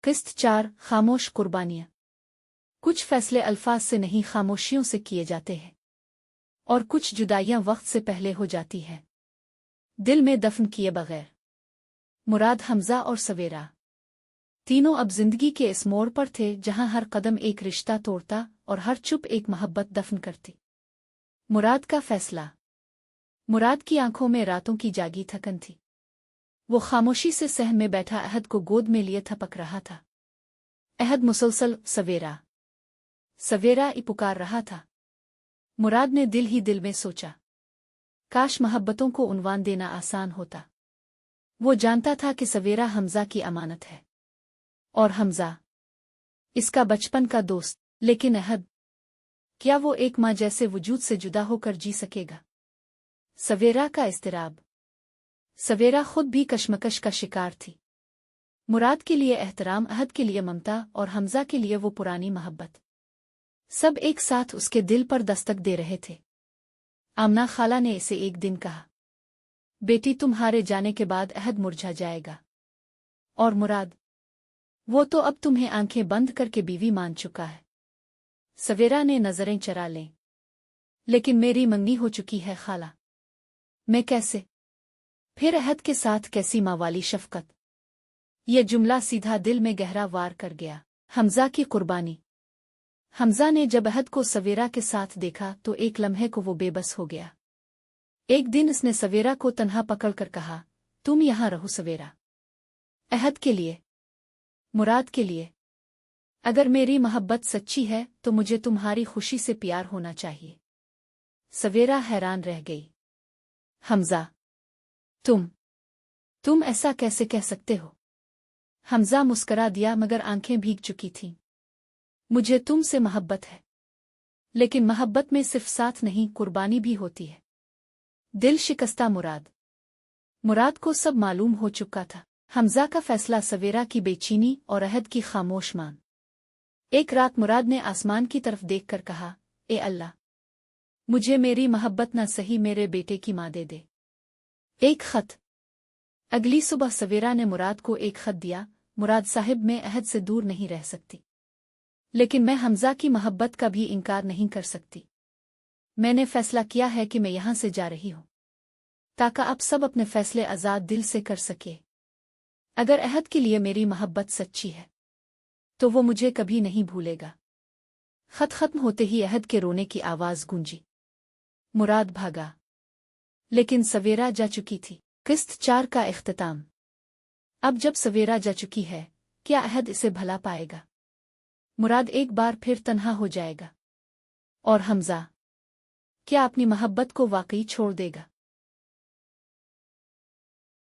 किस्त 4 खामोश कुर्बानियाँ। कुछ फैसले अल्फाज से नहीं खामोशियों से किए जाते हैं, और कुछ जुदाइयाँ वक्त से पहले हो जाती हैं, दिल में दफन किए बगैर। मुराद हमजा और सवेरा तीनों अब जिंदगी के इस मोड़ पर थे जहां हर कदम एक रिश्ता तोड़ता और हर चुप एक मोहब्बत दफन करती। मुराद का फैसला। मुराद की आंखों में रातों की जागी थकन थी। वो खामोशी से सहम में बैठा अहद को गोद में लिए थपक रहा था। अहद मुसलसल सवेरा सवेरा ही पुकार रहा था। मुराद ने दिल ही दिल में सोचा, काश मोहब्बतों को उन्वान देना आसान होता। वो जानता था कि सवेरा हमजा की अमानत है, और हमजा इसका बचपन का दोस्त। लेकिन अहद, क्या वो एक माँ जैसे वजूद से जुदा होकर जी सकेगा? सवेरा का इस्तिराब। सवेरा खुद भी कशमकश का शिकार थी। मुराद के लिए एहतराम, अहद के लिए ममता, और हमजा के लिए वो पुरानी मोहब्बत, सब एक साथ उसके दिल पर दस्तक दे रहे थे। आमना खाला ने इसे एक दिन कहा, बेटी तुम्हारे जाने के बाद अहद मुरझा जाएगा। और मुराद, वो तो अब तुम्हें आंखें बंद करके बीवी मान चुका है। सवेरा ने नजरें चरा लें। लेकिन मेरी मंगनी हो चुकी है खाला, मैं कैसे? फिर अहद के साथ कैसी माँ वाली शफकत? ये जुमला सीधा दिल में गहरा वार कर गया। हमजा की कुर्बानी। हमजा ने जब अहद को सवेरा के साथ देखा तो एक लम्हे को वो बेबस हो गया। एक दिन उसने सवेरा को तन्हा पकड़कर कहा, तुम यहां रहो सवेरा। अहद के लिए, मुराद के लिए। अगर मेरी मोहब्बत सच्ची है तो मुझे तुम्हारी खुशी से प्यार होना चाहिए। सवेरा हैरान रह गई। हमजा, तुम ऐसा कैसे कह सकते हो? हमजा मुस्करा दिया मगर आंखें भीग चुकी थीं। मुझे तुमसे मोहब्बत है, लेकिन मोहब्बत में सिर्फ साथ नहीं, कुर्बानी भी होती है। दिल शिकस्ता मुराद को सब मालूम हो चुका था। हमजा का फैसला, सवेरा की बेचैनी और अहद की खामोश मांग। एक रात मुराद ने आसमान की तरफ देखकर कहा, ए अल्लाह, मुझे मेरी मोहब्बत न सही, मेरे बेटे की माँ दे दे। एक खत। अगली सुबह सवेरा ने मुराद को एक खत दिया, मुराद साहिब, मैं अहद से दूर नहीं रह सकती, लेकिन मैं हमजा की मोहब्बत का भी इनकार नहीं कर सकती। मैंने फैसला किया है कि मैं यहां से जा रही हूं, ताकि आप सब अपने फैसले आजाद दिल से कर सके। अगर अहद के लिए मेरी मोहब्बत सच्ची है तो वो मुझे कभी नहीं भूलेगा। खत खत्म होते ही अहद के रोने की आवाज गूंजी। मुराद भागा, लेकिन सवेरा जा चुकी थी। किस्त 4 का इख्तिताम। अब जब सवेरा जा चुकी है, क्या अहद इसे भला पाएगा? मुराद एक बार फिर तन्हा हो जाएगा? और हमजा, क्या अपनी मोहब्बत को वाकई छोड़ देगा?